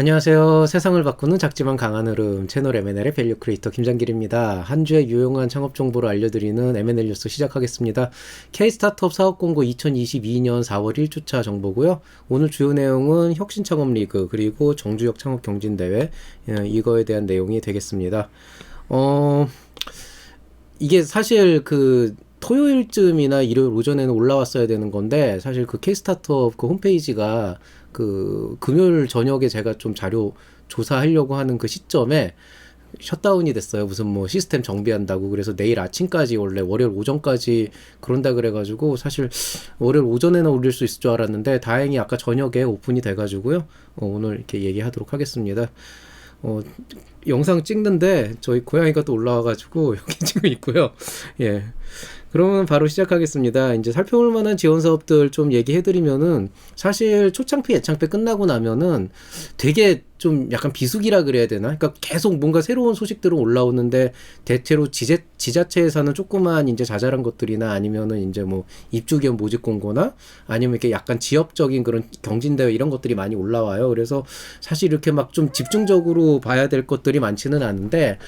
안녕하세요. 세상을 바꾸는 작지만 강한 흐름 채널 M&L의 밸류 크리에이터 김장길입니다. 한 주의 유용한 창업 정보를 알려드리는 M&L 뉴스 시작하겠습니다. K-스타트업 사업 공고 2022년 4월 1주차 정보고요. 오늘 주요 내용은 혁신 창업 리그 그리고 정주역 창업 경진대회 이거에 대한 내용이 되겠습니다. 이게 사실 토요일쯤이나 일요일 오전에는 올라왔어야 되는 건데 사실 그 K-스타트업 그 홈페이지가 금요일 저녁에 제가 좀 자료 조사하려고 하는 그 시점에 셧다운이 됐어요. 무슨 뭐 시스템 정비한다고. 그래서 내일 아침까지 원래 월요일 오전까지 그런다 그래가지고 사실 월요일 오전에는 올릴 수 있을 줄 알았는데 다행히 아까 저녁에 오픈이 돼가지고요. 오늘 이렇게 얘기하도록 하겠습니다. 영상 찍는데 저희 고양이가 또 올라와가지고 여기 지금 있고요. 예. 그러면 바로 시작하겠습니다. 이제 살펴볼 만한 지원 사업들 좀 얘기해드리면은 사실 초창피 예창피 끝나고 나면은 되게 좀 약간 비수기라 그래야 되나? 그러니까 계속 뭔가 새로운 소식들은 올라오는데 대체로 지자체에서는 조그만 이제 자잘한 것들이나 아니면은 이제 뭐 입주기업 모집 공고나 아니면 이렇게 약간 지역적인 그런 경진대회 이런 것들이 많이 올라와요. 그래서 사실 이렇게 막 좀 집중적으로 봐야 될 것들이 많지는 않은데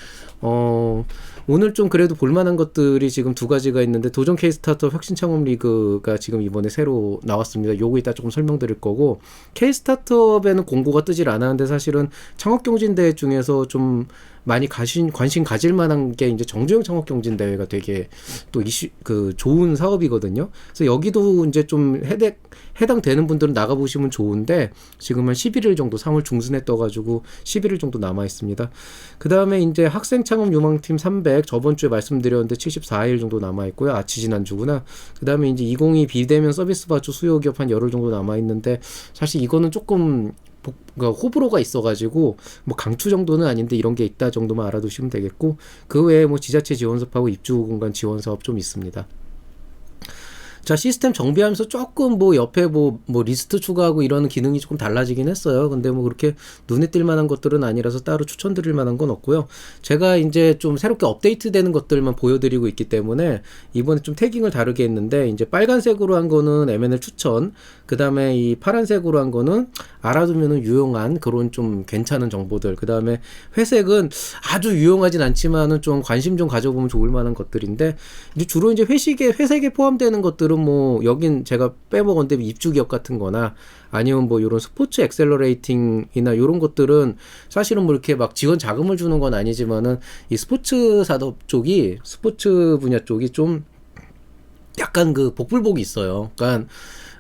오늘 좀 그래도 볼만한 것들이 지금 두 가지가 있는데 도전 K-스타트업 혁신 창업 리그가 지금 이번에 새로 나왔습니다. 요거 이따 조금 설명드릴 거고 K-스타트업에는 공고가 뜨질 않았는데 사실은 창업경진대회 중에서 좀 많이 관심 가질 만한 게 이제 정주영 창업경진대회가 되게 또 좋은 사업이거든요. 그래서 여기도 이제 좀 해당되는 분들은 나가보시면 좋은데 지금 한 11일 정도 3월 중순에 떠가지고 11일 정도 남아 있습니다. 그 다음에 이제 학생 창업 유망팀 300 저번 주에 말씀드렸는데 74일 정도 남아 있고요. 지난주구나. 그 다음에 이제 2022 비대면 서비스 바주 수요기업 한 열흘 정도 남아 있는데 사실 이거는 조금 그러니까 호불호가 있어가지고 뭐 강추 정도는 아닌데 이런 게 있다 정도만 알아두시면 되겠고 그 외에 뭐 지자체 지원 사업하고 입주 공간 지원 사업 좀 있습니다. 자, 시스템 정비하면서 조금 뭐 옆에 뭐 리스트 추가하고 이런 기능이 조금 달라지긴 했어요. 근데 뭐 그렇게 눈에 띌 만한 것들은 아니라서 따로 추천드릴 만한 건 없고요. 제가 이제 좀 새롭게 업데이트 되는 것들만 보여드리고 있기 때문에 이번에 좀 태깅을 다르게 했는데 이제 빨간색으로 한 거는 M&L 추천, 그 다음에 이 파란색으로 한 거는 알아두면은 유용한 그런 좀 괜찮은 정보들, 그 다음에 회색은 아주 유용하진 않지만은 좀 관심 좀 가져보면 좋을 만한 것들인데 이제 주로 이제 회색에 포함되는 것들은 뭐 여긴 제가 빼먹었는데 입주기업 같은 거나 아니면 뭐 이런 스포츠 엑셀러레이팅이나 이런 것들은 사실은 뭐 이렇게 막 지원 자금을 주는 건 아니지만은 이 스포츠 스포츠 분야 쪽이 좀 약간 그 복불복이 있어요. 그러니까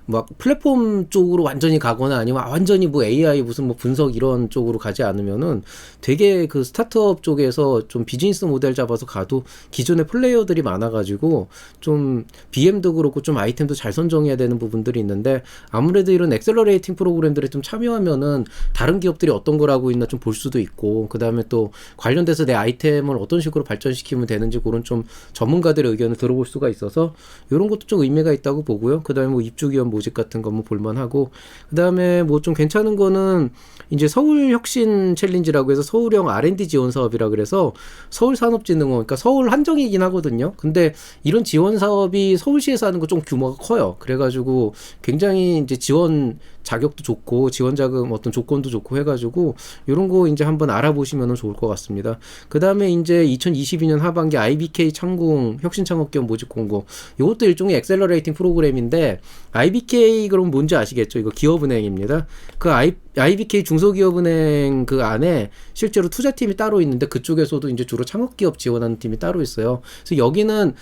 막 플랫폼 쪽으로 완전히 가거나 아니면 완전히 뭐 AI 무슨 뭐 분석 이런 쪽으로 가지 않으면은 되게 그 스타트업 쪽에서 좀 비즈니스 모델 잡아서 가도 기존의 플레이어들이 많아가지고 좀 BM도 그렇고 좀 아이템도 잘 선정해야 되는 부분들이 있는데 아무래도 이런 엑셀러레이팅 프로그램들에 좀 참여하면은 다른 기업들이 어떤 걸 하고 있나 좀 볼 수도 있고 그 다음에 또 관련돼서 내 아이템을 어떤 식으로 발전시키면 되는지 그런 좀 전문가들의 의견을 들어볼 수가 있어서 이런 것도 좀 의미가 있다고 보고요. 그 다음에 뭐 입주기업 모집 같은 거 뭐 볼만하고 그 다음에 뭐 좀 괜찮은 거는 이제 서울 혁신 챌린지라고 해서 서울형 R&D 지원 사업이라 그래서 서울산업진흥원 그러니까 서울 한정이긴 하거든요. 근데 이런 지원 사업이 서울시에서 하는 거 좀 규모가 커요. 그래가지고 굉장히 이제 지원 자격도 좋고 지원 자금 어떤 조건도 좋고 해가지고 이런 거 이제 한번 알아보시면 좋을 것 같습니다. 그 다음에 이제 2022년 하반기 IBK 창공 혁신 창업기업 모집 공고 이것도 일종의 엑셀러레이팅 프로그램인데 IBK 그럼 뭔지 아시겠죠? 이거 기업은행입니다. 그 IBK 중소기업은행 그 안에 실제로 투자팀이 따로 있는데 그쪽에서도 이제 주로 창업기업 지원하는 팀이 따로 있어요. 그래서 여기는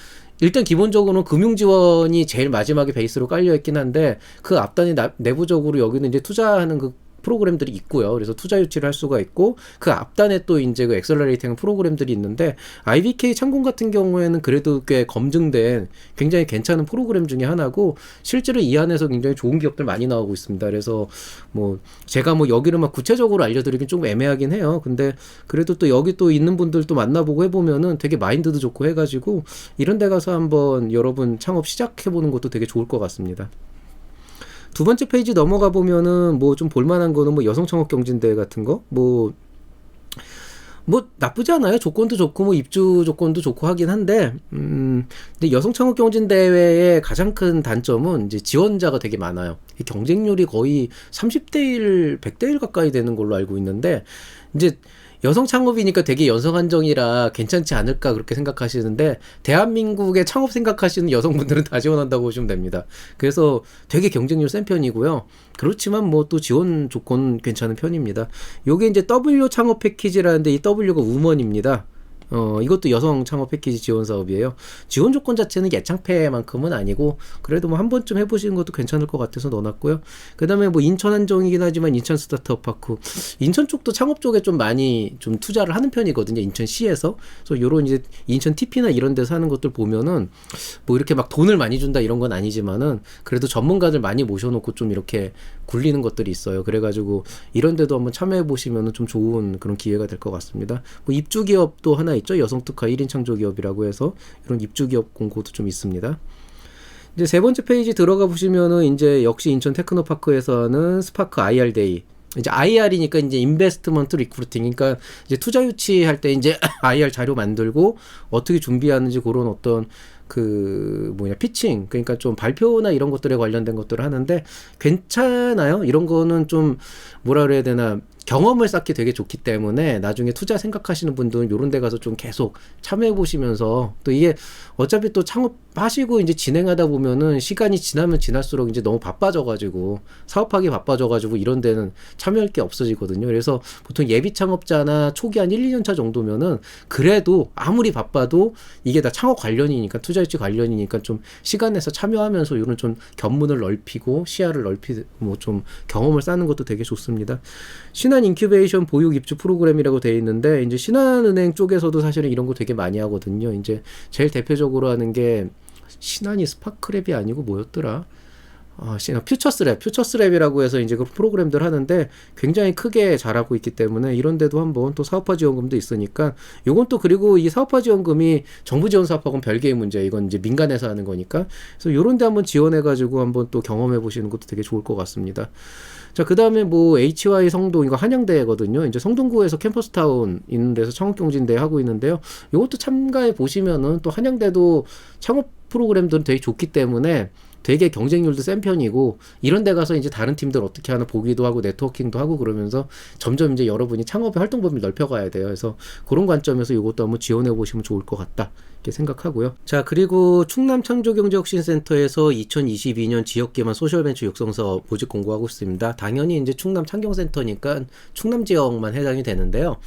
일단 기본적으로는 금융지원이 제일 마지막에 베이스로 깔려있긴 한데 그 앞단이 내부적으로 여기는 이제 투자하는 그 프로그램들이 있고요. 그래서 투자 유치를 할 수가 있고 그 앞단에 또 이제 그 엑셀러레이팅 프로그램들이 있는데 IBK 창공 같은 경우에는 그래도 꽤 검증된 굉장히 괜찮은 프로그램 중에 하나고 실제로 이 안에서 굉장히 좋은 기업들 많이 나오고 있습니다. 그래서 뭐 제가 뭐 여기를 막 구체적으로 알려드리긴 좀 애매하긴 해요. 근데 그래도 또 여기 또 있는 분들 또 만나보고 해보면은 되게 마인드도 좋고 해가지고 이런 데 가서 한번 여러분 창업 시작해보는 것도 되게 좋을 것 같습니다. 두 번째 페이지 넘어가 보면은 뭐 좀 볼만한 거는 뭐 여성 창업 경진대회 같은 거 뭐 나쁘지 않아요. 조건도 좋고 뭐 입주 조건도 좋고 하긴 한데 근데 여성 창업 경진 대회의 가장 큰 단점은 이제 지원자가 되게 많아요. 이 경쟁률이 거의 30대 1, 100대 1 가까이 되는 걸로 알고 있는데 이제 여성 창업이니까 되게 여성 한정이라 괜찮지 않을까 그렇게 생각하시는데 대한민국의 창업 생각하시는 여성분들은 다 지원한다고 보시면 됩니다. 그래서 되게 경쟁률 센 편이고요. 그렇지만 뭐 또 지원 조건 괜찮은 편입니다. 요게 이제 W 창업 패키지라는데 이 W가 우먼입니다. 이것도 여성 창업 패키지 지원 사업이에요. 지원 조건 자체는 예창패만큼은 아니고 그래도 뭐 한 번쯤 해보시는 것도 괜찮을 것 같아서 넣어놨고요. 그 다음에 뭐 인천 한정이긴 하지만 인천 스타트업 파크, 인천 쪽도 창업 쪽에 좀 많이 좀 투자를 하는 편이거든요. 인천시에서. 그래서 요런 이제 인천 TP나 이런 데서 하는 것들 보면은 뭐 이렇게 막 돈을 많이 준다 이런 건 아니지만은 그래도 전문가들 많이 모셔놓고 좀 이렇게 굴리는 것들이 있어요. 그래가지고 이런 데도 한번 참여해 보시면은 좀 좋은 그런 기회가 될 것 같습니다. 뭐 입주 기업도 하나 있죠. 여성 특화 1인 창조 기업이라고 해서 이런 입주 기업 공고도 좀 있습니다. 이제 세 번째 페이지 들어가 보시면은 이제 역시 인천 테크노파크에서 하는 스파크 IR 데이. 이제 IR이니까 이제 인베스트먼트 리크루팅. 그러니까 이제 투자 유치할 때 이제 IR 자료 만들고 어떻게 준비하는지 그런 어떤 그 뭐냐 피칭, 그러니까 좀 발표나 이런 것들에 관련된 것들을 하는데 괜찮아요. 이런 거는 좀 뭐라 그래야 되나, 경험을 쌓기 되게 좋기 때문에 나중에 투자 생각하시는 분들은 이런 데 가서 좀 계속 참여해 보시면서, 또 이게 어차피 또 창업하시고 이제 진행하다 보면은 시간이 지나면 지날수록 이제 너무 바빠져가지고 사업하기 바빠져가지고 이런 데는 참여할 게 없어지거든요. 그래서 보통 예비 창업자나 초기 한 1, 2년 차 정도면은 그래도 아무리 바빠도 이게 다 창업 관련이니까, 투자 유치 관련이니까 좀 시간 내서 참여하면서 이런 좀 견문을 넓히고 시야를 넓히고 뭐 좀 경험을 쌓는 것도 되게 좋습니다. 신한 인큐베이션 보육 입주 프로그램이라고 되어 있는데 이제 신한은행 쪽에서도 사실은 이런 거 되게 많이 하거든요. 이제 제일 대표적으로 하는 게 신한이 스파크랩이 아니고 뭐였더라? 퓨처스랩이라고 해서 이제 그 프로그램들 하는데 굉장히 크게 잘하고 있기 때문에 이런 데도 한번, 또 사업화 지원금도 있으니까 요건 또, 그리고 이 사업화 지원금이 정부 지원 사업하고는 별개의 문제, 이건 이제 민간에서 하는 거니까. 그래서 요런 데 한번 지원해가지고 한번 또 경험해 보시는 것도 되게 좋을 것 같습니다. 자, 그 다음에 뭐 HY 성동, 이거 한양대거든요. 이제 성동구에서 캠퍼스타운 있는 데서 창업경진대회 하고 있는데요. 요것도 참가해 보시면은 또 한양대도 창업 프로그램들은 되게 좋기 때문에 되게 경쟁률도 센 편이고, 이런 데 가서 이제 다른 팀들 어떻게 하나 보기도 하고 네트워킹도 하고 그러면서 점점 이제 여러분이 창업의 활동 범위를 넓혀가야 돼요. 그래서 그런 관점에서 이것도 한번 지원해 보시면 좋을 것 같다, 이렇게 생각하고요. 자, 그리고 충남 창조경제혁신센터에서 2022년 지역기반 소셜벤처 육성사업 모집 공고하고 있습니다. 당연히 이제 충남 창경센터니까 충남 지역만 해당이 되는데요.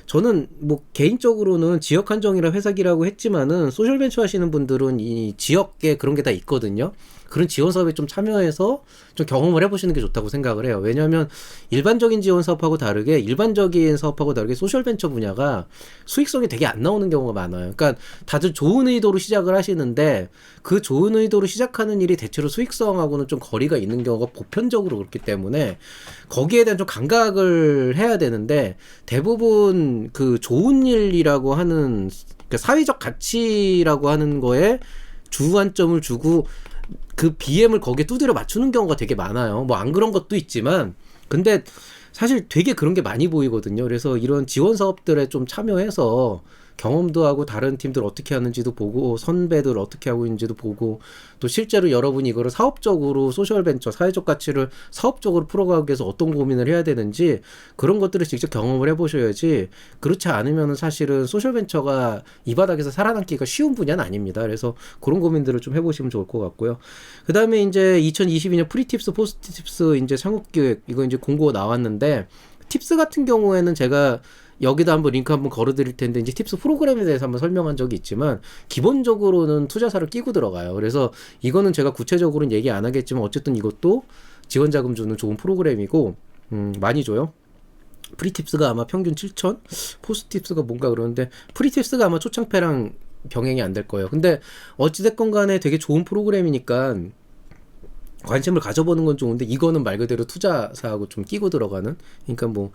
저는 뭐 개인적으로는 지역 한정이라 회사기라고 했지만은 소셜벤처 하시는 분들은 이 지역에 그런 게 다 있거든요. 그런 지원 사업에 좀 참여해서 좀 경험을 해보시는 게 좋다고 생각을 해요. 왜냐하면 일반적인 지원 사업하고 다르게, 일반적인 사업하고 다르게 소셜벤처 분야가 수익성이 되게 안 나오는 경우가 많아요. 그러니까 다들 좋은 의도로 시작을 하시는데 그 좋은 의도로 시작하는 일이 대체로 수익성하고는 좀 거리가 있는 경우가 보편적으로 그렇기 때문에 거기에 대한 좀 감각을 해야 되는데, 대부분 그 좋은 일이라고 하는, 그러니까 사회적 가치라고 하는 거에 주안점을 주고 그 BM을 거기에 두드려 맞추는 경우가 되게 많아요. 뭐 안 그런 것도 있지만, 근데 사실 되게 그런 게 많이 보이거든요. 그래서 이런 지원 사업들에 좀 참여해서 경험도 하고 다른 팀들 어떻게 하는지도 보고 선배들 어떻게 하고 있는지도 보고, 또 실제로 여러분이 이거를 사업적으로 소셜벤처, 사회적 가치를 사업적으로 풀어가기 위해서 어떤 고민을 해야 되는지 그런 것들을 직접 경험을 해보셔야지, 그렇지 않으면 사실은 소셜벤처가 이 바닥에서 살아남기가 쉬운 분야는 아닙니다. 그래서 그런 고민들을 좀 해보시면 좋을 것 같고요. 그 다음에 이제 2022년 프리팁스, 포스트팁스 이제 창업기획, 이거 이제 공고 나왔는데, 팁스 같은 경우에는 제가 여기다 한번 링크 한번 걸어드릴 텐데, 이제 팁스 프로그램에 대해서 한번 설명한 적이 있지만 기본적으로는 투자사를 끼고 들어가요. 그래서 이거는 제가 구체적으로는 얘기 안 하겠지만 어쨌든 이것도 지원 자금 주는 좋은 프로그램이고 많이 줘요. 프리팁스가 아마 평균 7천, 포스팁스가 뭔가 그러는데 프리팁스가 아마 초창패랑 병행이 안 될 거예요. 근데 어찌됐건 간에 되게 좋은 프로그램이니까 관심을 가져보는 건 좋은데, 이거는 말 그대로 투자사하고 좀 끼고 들어가는, 그러니까 뭐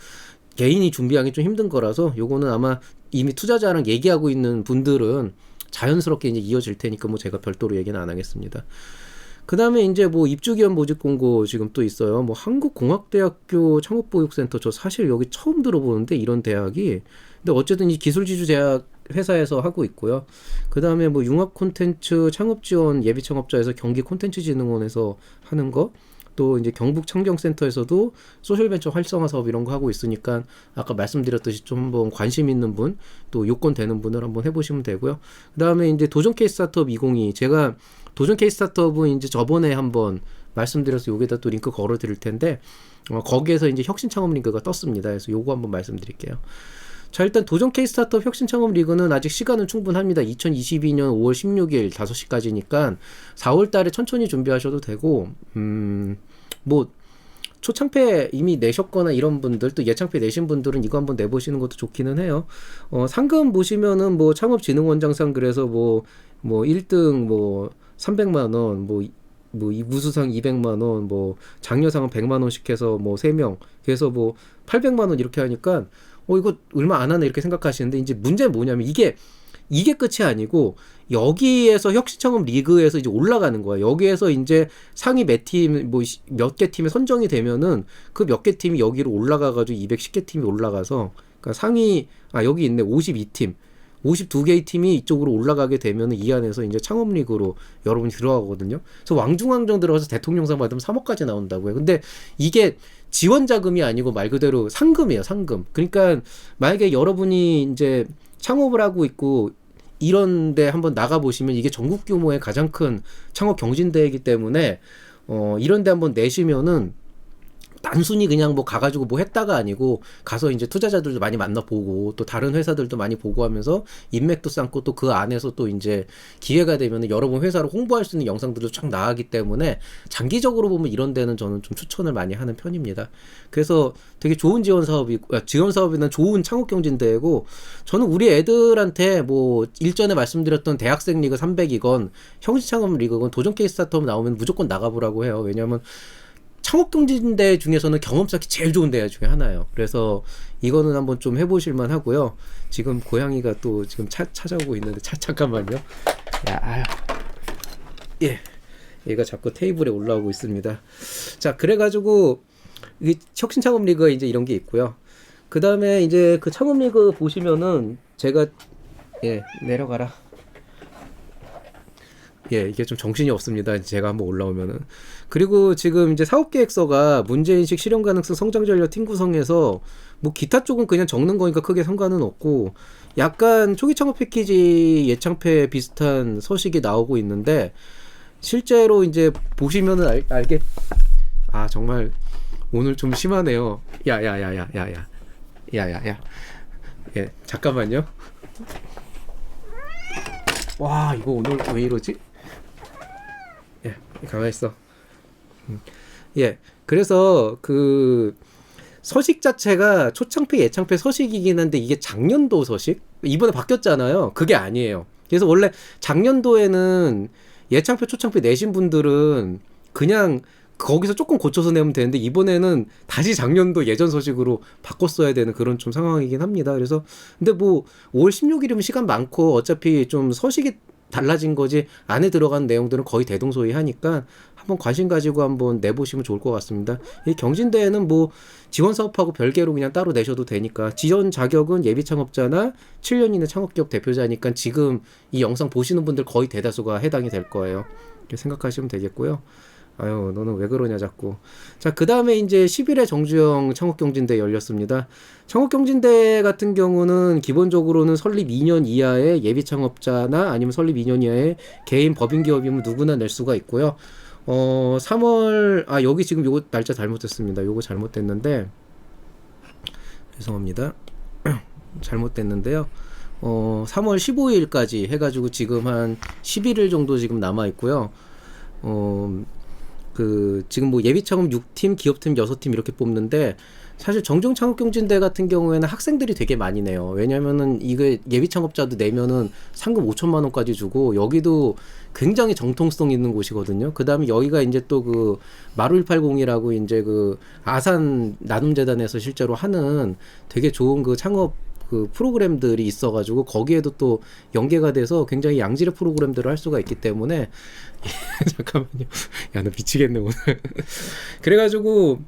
개인이 준비하기 좀 힘든 거라서 요거는 아마 이미 투자자랑 얘기하고 있는 분들은 자연스럽게 이제 이어질 테니까 뭐 제가 별도로 얘기는 안 하겠습니다. 그다음에 이제 뭐 입주기업 모집 공고 지금 또 있어요. 뭐 한국공학대학교 창업보육센터, 저 사실 여기 처음 들어보는데 이런 대학이. 근데 어쨌든 이 기술지주 대학 회사에서 하고 있고요. 그다음에 뭐 융합 콘텐츠 창업 지원 예비 창업자에서 경기 콘텐츠진흥원에서 하는 거, 또 이제 경북 창경센터에서도 소셜벤처 활성화 사업 이런 거 하고 있으니까 아까 말씀드렸듯이 좀 한번 관심 있는 분, 또 요건 되는 분을 한번 해보시면 되고요. 그다음에 이제 도전 케이스 스타트업 2022, 제가 도전 케이스 스타트업은 이제 저번에 한번 말씀드려서 여기다 또 링크 걸어 드릴 텐데, 거기에서 이제 혁신 창업 링크가 떴습니다. 그래서 요거 한번 말씀드릴게요. 자, 일단 도전 케이스 스타트업 혁신 창업 리그는 아직 시간은 충분합니다. 2022년 5월 16일 5시까지니까 4월 달에 천천히 준비하셔도 되고, 뭐 초창패 이미 내셨거나 이런 분들, 또 예창패 내신 분들은 이거 한번 내보시는 것도 좋기는 해요. 상금 보시면은 뭐 창업진흥원장상, 그래서 뭐 1등 뭐 300만 원, 뭐 이 우수상 200만 원, 뭐 장려상은 100만 원씩 해서 뭐 3명, 그래서 뭐 800만 원 이렇게 하니까 이거 얼마 안 하네 이렇게 생각하시는데, 이제 문제는 뭐냐면 이게 끝이 아니고 여기에서 혁신창업 리그에서 이제 올라가는 거야. 여기에서 이제 상위 몇 팀, 뭐 몇 개 팀에 선정이 되면은 그 몇 개 팀이 여기로 올라가가지고 210개 팀이 올라가서, 그러니까 상위, 여기 있네, 52팀. 52개의 팀이 이쪽으로 올라가게 되면 이 안에서 이제 창업리그로 여러분이 들어가거든요. 그래서 왕중왕전 들어가서 대통령상 받으면 3억까지 나온다고요. 근데 이게 지원 자금이 아니고 말 그대로 상금이에요, 상금. 그러니까 만약에 여러분이 이제 창업을 하고 있고 이런데 한번 나가 보시면 이게 전국 규모의 가장 큰 창업 경진대회이기 때문에 이런데 한번 내시면은 단순히 그냥 뭐 가가지고 뭐 했다가 아니고, 가서 이제 투자자들도 많이 만나보고 또 다른 회사들도 많이 보고 하면서 인맥도 쌓고, 또 그 안에서 또 이제 기회가 되면 여러 번 회사를 홍보할 수 있는 영상들도 쫙 나가기 때문에 장기적으로 보면 이런 데는 저는 좀 추천을 많이 하는 편입니다. 그래서 되게 좋은 지원 사업이나 좋은 창업 경진대회고, 저는 우리 애들한테 뭐 일전에 말씀드렸던 대학생 리그 300이건 혁신 창업 리그건 도전 케이스 스타트업 나오면 무조건 나가보라고 해요. 왜냐하면 창업경진대 중에서는 경험 쌓기 제일 좋은 대회 중에 하나예요. 그래서 이거는 한번 좀 해보실만 하고요. 지금 고양이가 또 지금 찾아오고 있는데, 잠깐만요. 예, 얘가 자꾸 테이블에 올라오고 있습니다. 자, 그래가지고 이 혁신창업리그가 이제 이런 게 있고요. 그 다음에 이제 그 창업리그 보시면은 제가 내려가라. 이게 좀 정신이 없습니다. 제가 한번 올라오면은. 그리고 지금 이제 사업계획서가 문제인식, 실현 가능성, 성장 전략, 팀 구성에서 뭐 기타 쪽은 그냥 적는 거니까 크게 상관은 없고, 약간 초기 창업 패키지 예창패 비슷한 서식이 나오고 있는데, 실제로 이제 보시면은 정말 오늘 좀 심하네요. 잠깐만요. 와, 이거 오늘 왜 이러지? 가만히 있어. 그래서 그 서식 자체가 초창패 예창패 서식이긴 한데, 이게 작년도 서식? 이번에 바뀌었잖아요. 그게 아니에요. 그래서 원래 작년도에는 예창패 초창패 내신 분들은 그냥 거기서 조금 고쳐서 내면 되는데, 이번에는 다시 작년도 예전 서식으로 바꿨어야 되는 그런 좀 상황이긴 합니다. 그래서 근데 뭐 5월 16일이면 시간 많고 어차피 좀 서식이 달라진 거지 안에 들어간 내용들은 거의 대동소이하니까 한번 관심 가지고 한번 내보시면 좋을 것 같습니다. 이 경진대회는 뭐 지원 사업하고 별개로 그냥 따로 내셔도 되니까, 지원 자격은 예비 창업자나 7년 이내 창업기업 대표자니까 지금 이 영상 보시는 분들 거의 대다수가 해당이 될 거예요. 이렇게 생각하시면 되겠고요. 너는 왜 그러냐 자꾸. 자, 그 다음에 이제 10일에 정주영 창업경진대 열렸습니다. 창업경진대 같은 경우는 기본적으로는 설립 2년 이하의 예비 창업자나 아니면 설립 2년 이하의 개인 법인 기업이면 누구나 낼 수가 있고요. 3월 여기 지금 요거 날짜 잘못됐습니다. 요거 잘못됐는데 죄송합니다. 잘못됐는데요. 3월 15일까지 해가지고 지금 한 11일 정도 지금 남아 있고요. 지금 뭐 예비 창업 6팀, 기업팀 6팀 이렇게 뽑는데, 사실 정중 창업경진대 같은 경우에는 학생들이 되게 많이 내요. 왜냐면은 이거 예비 창업자도 내면은 상금 5천만 원까지 주고, 여기도 굉장히 정통성 있는 곳이거든요. 그 다음에 여기가 이제 또 그 마루 180이라고 이제 그 아산 나눔재단에서 실제로 하는 되게 좋은 그 창업 그 프로그램들이 있어가지고 거기에도 또 연계가 돼서 굉장히 양질의 프로그램들을 할 수가 있기 때문에 잠깐만요. 야, 너 미치겠네 오늘. 그래가지고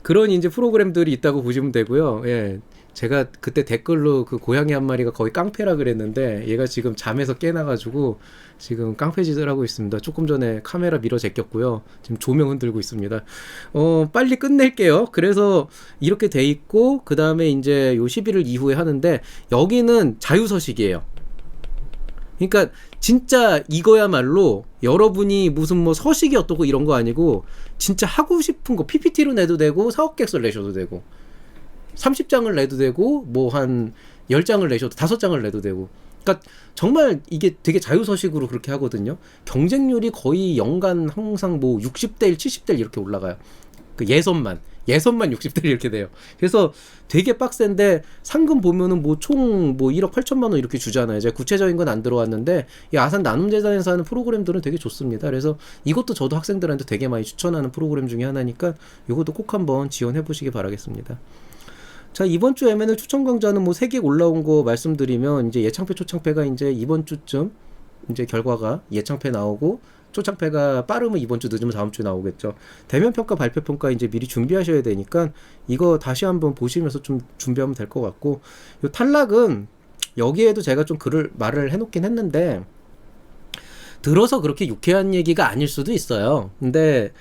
그런 이제 프로그램들이 있다고 보시면 되고요. 예. 제가 그때 댓글로 그 고양이 한 마리가 거의 깡패라 그랬는데 얘가 지금 잠에서 깨나가지고 지금 깡패짓을 하고 있습니다. 조금 전에 카메라 밀어 제꼈고요. 지금 조명 흔들고 있습니다. 빨리 끝낼게요. 그래서 이렇게 돼 있고 그 다음에 이제 요 11일 이후에 하는데 여기는 자유서식이에요. 그러니까 진짜 이거야말로 여러분이 무슨 뭐 서식이 어떻고 이런 거 아니고 진짜 하고 싶은 거 PPT로 내도 되고 사업계획서 내셔도 되고 30장을 내도 되고 뭐 한 10장을 내셔도 5장을 내도 되고 그러니까 정말 이게 되게 자유서식으로 그렇게 하거든요. 경쟁률이 거의 연간 항상 뭐 60대 1, 70대 1 이렇게 올라가요. 그 예선만 60대 1 이렇게 돼요. 그래서 되게 빡센데 상금 보면은 뭐 총 뭐 1억 8천만 원 이렇게 주잖아요. 제가 구체적인 건 안 들어왔는데 이 아산 나눔재단에서 하는 프로그램들은 되게 좋습니다. 그래서 이것도 저도 학생들한테 되게 많이 추천하는 프로그램 중에 하나니까 이것도 꼭 한번 지원해 보시기 바라겠습니다. 자, 이번 주 M&A 추천 강좌는 뭐 3개 올라온 거 말씀드리면 이제 예창패 초창패가 이제 이번 주쯤 이제 결과가 예창패 나오고 초창패가 빠르면 이번 주 늦으면 다음 주 나오겠죠. 대면 평가 발표 평가 이제 미리 준비하셔야 되니까 이거 다시 한번 보시면서 좀 준비하면 될 것 같고 요 탈락은 여기에도 제가 좀 말을 해놓긴 했는데 들어서 그렇게 유쾌한 얘기가 아닐 수도 있어요. 근데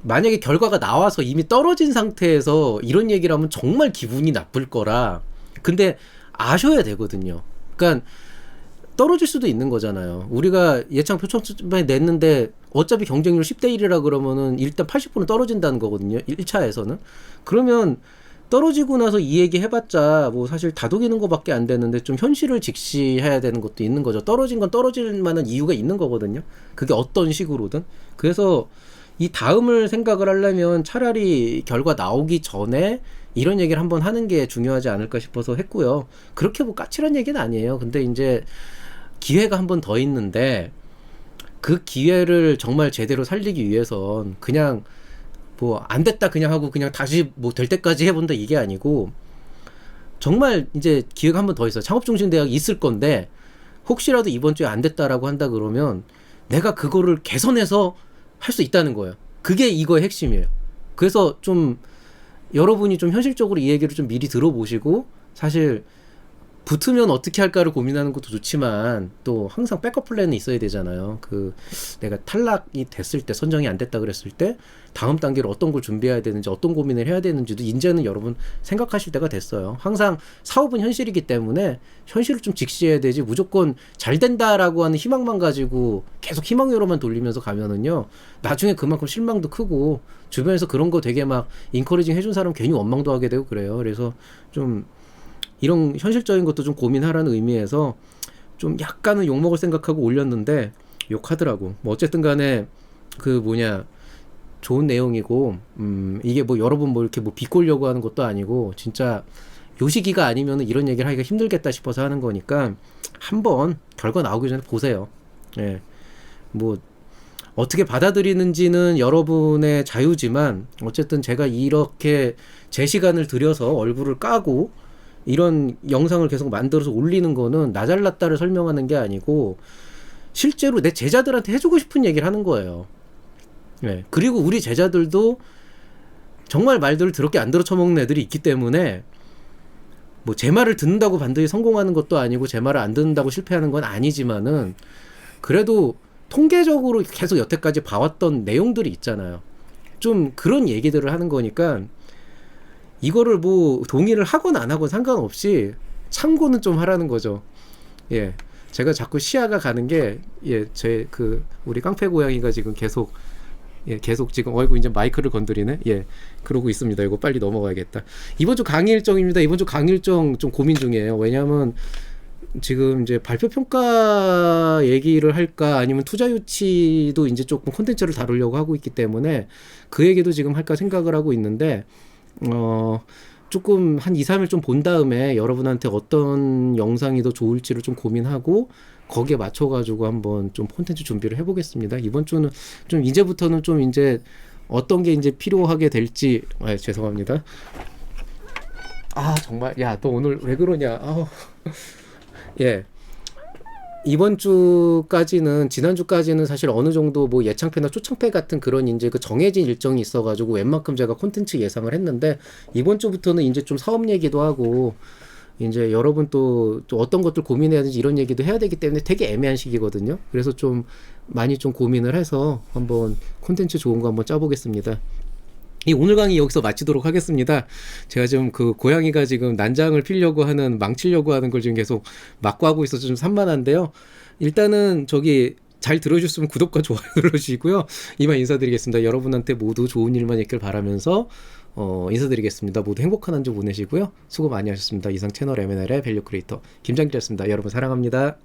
만약에 결과가 나와서 이미 떨어진 상태에서 이런 얘기를 하면 정말 기분이 나쁠 거라. 근데 아셔야 되거든요. 그러니까 떨어질 수도 있는 거잖아요. 우리가 예창 표창에 냈는데 어차피 경쟁률 10대 1이라 그러면은 일단 80%는 떨어진다는 거거든요. 1차에서는. 그러면 떨어지고 나서 이 얘기 해봤자 뭐 사실 다독이는 거밖에 안 되는데 좀 현실을 직시해야 되는 것도 있는 거죠. 떨어진 건 떨어질 만한 이유가 있는 거거든요. 그게 어떤 식으로든. 그래서 이 다음을 생각을 하려면 차라리 결과 나오기 전에 이런 얘기를 한번 하는 게 중요하지 않을까 싶어서 했고요. 그렇게 뭐 까칠한 얘기는 아니에요. 근데 이제 기회가 한 번 더 있는데 그 기회를 정말 제대로 살리기 위해선 그냥 뭐 안 됐다 그냥 하고 그냥 다시 뭐 될 때까지 해본다 이게 아니고 정말 이제 기회가 한 번 더 있어요. 창업중심대학이 있을 건데 혹시라도 이번 주에 안 됐다라고 한다 그러면 내가 그거를 개선해서 할 수 있다는 거예요. 그게 이거의 핵심이에요. 그래서 좀 여러분이 좀 현실적으로 이 얘기를 좀 미리 들어보시고 사실 붙으면 어떻게 할까를 고민하는 것도 좋지만 또 항상 백업 플랜은 있어야 되잖아요. 그 내가 탈락이 됐을 때 선정이 안 됐다 그랬을 때 다음 단계로 어떤 걸 준비해야 되는지 어떤 고민을 해야 되는지도 이제는 여러분 생각하실 때가 됐어요. 항상 사업은 현실이기 때문에 현실을 좀 직시해야 되지 무조건 잘 된다라고 하는 희망만 가지고 계속 희망으로만 돌리면서 가면은요 나중에 그만큼 실망도 크고 주변에서 그런 거 되게 막 인커리징 해준 사람 괜히 원망도 하게 되고 그래요. 그래서 좀 이런 현실적인 것도 좀 고민하라는 의미에서 좀 약간은 욕먹을 생각하고 올렸는데 욕하더라고. 뭐 어쨌든 간에 그 좋은 내용이고 이게 뭐 여러분 뭐 이렇게 뭐 비꼬려고 하는 것도 아니고 진짜 요 시기가 아니면 이런 얘기를 하기가 힘들겠다 싶어서 하는 거니까 한번 결과 나오기 전에 보세요. 예. 뭐 어떻게 받아들이는지는 여러분의 자유지만 어쨌든 제가 이렇게 제 시간을 들여서 얼굴을 까고 이런 영상을 계속 만들어서 올리는 거는 나 잘났다를 설명하는 게 아니고 실제로 내 제자들한테 해주고 싶은 얘기를 하는 거예요. 네. 그리고 우리 제자들도 정말 말들을 더럽게 안 들어 처먹는 애들이 있기 때문에 뭐 제 말을 듣는다고 반드시 성공하는 것도 아니고 제 말을 안 듣는다고 실패하는 건 아니지만은 그래도 통계적으로 계속 여태까지 봐왔던 내용들이 있잖아요. 좀 그런 얘기들을 하는 거니까 이거를 뭐 동의를 하건 안 하건 상관없이 참고는 좀 하라는 거죠. 예. 제가 자꾸 시야가 가는 게, 예, 우리 깡패 고양이가 지금 계속 지금, 이제 마이크를 건드리네? 예. 그러고 있습니다. 이거 빨리 넘어가야겠다. 이번 주 강의 일정입니다. 이번 주 강의 일정 좀 고민 중이에요. 왜냐면 지금 이제 발표 평가 얘기를 할까 아니면 투자 유치도 이제 조금 콘텐츠를 다루려고 하고 있기 때문에 그 얘기도 지금 할까 생각을 하고 있는데, 조금 한 2, 3일 좀 본 다음에 여러분한테 어떤 영상이 더 좋을지를 좀 고민하고 거기에 맞춰가지고 한번 좀 콘텐츠 준비를 해보겠습니다. 이번 주는 좀 이제부터는 좀 이제 어떤 게 이제 필요하게 될지, 죄송합니다. 아, 정말. 야, 너 오늘 왜 그러냐. 아우. 예. 이번 주까지는, 지난주까지는 사실 어느 정도 뭐 예창패나 초창패 같은 그런 이제 그 정해진 일정이 있어가지고 웬만큼 제가 콘텐츠 예상을 했는데, 이번 주부터는 이제 좀 사업 얘기도 하고, 이제 여러분 또 어떤 것들 고민해야 되는지 이런 얘기도 해야 되기 때문에 되게 애매한 시기거든요. 그래서 좀 많이 좀 고민을 해서 한번 콘텐츠 좋은 거 한번 짜보겠습니다. 이 오늘 강의 여기서 마치도록 하겠습니다. 제가 지금 그 고양이가 지금 난장을 피려고 하는, 망치려고 하는 걸 지금 계속 막고 하고 있어서 좀 산만한데요. 일단은 저기 잘 들어주셨으면 구독과 좋아요 눌러주시고요. 이만 인사드리겠습니다. 여러분한테 모두 좋은 일만 있길 바라면서 인사드리겠습니다. 모두 행복한 한 주 보내시고요. 수고 많이 하셨습니다. 이상 채널 M&L의 밸류 크리에이터 김장기였습니다. 여러분 사랑합니다.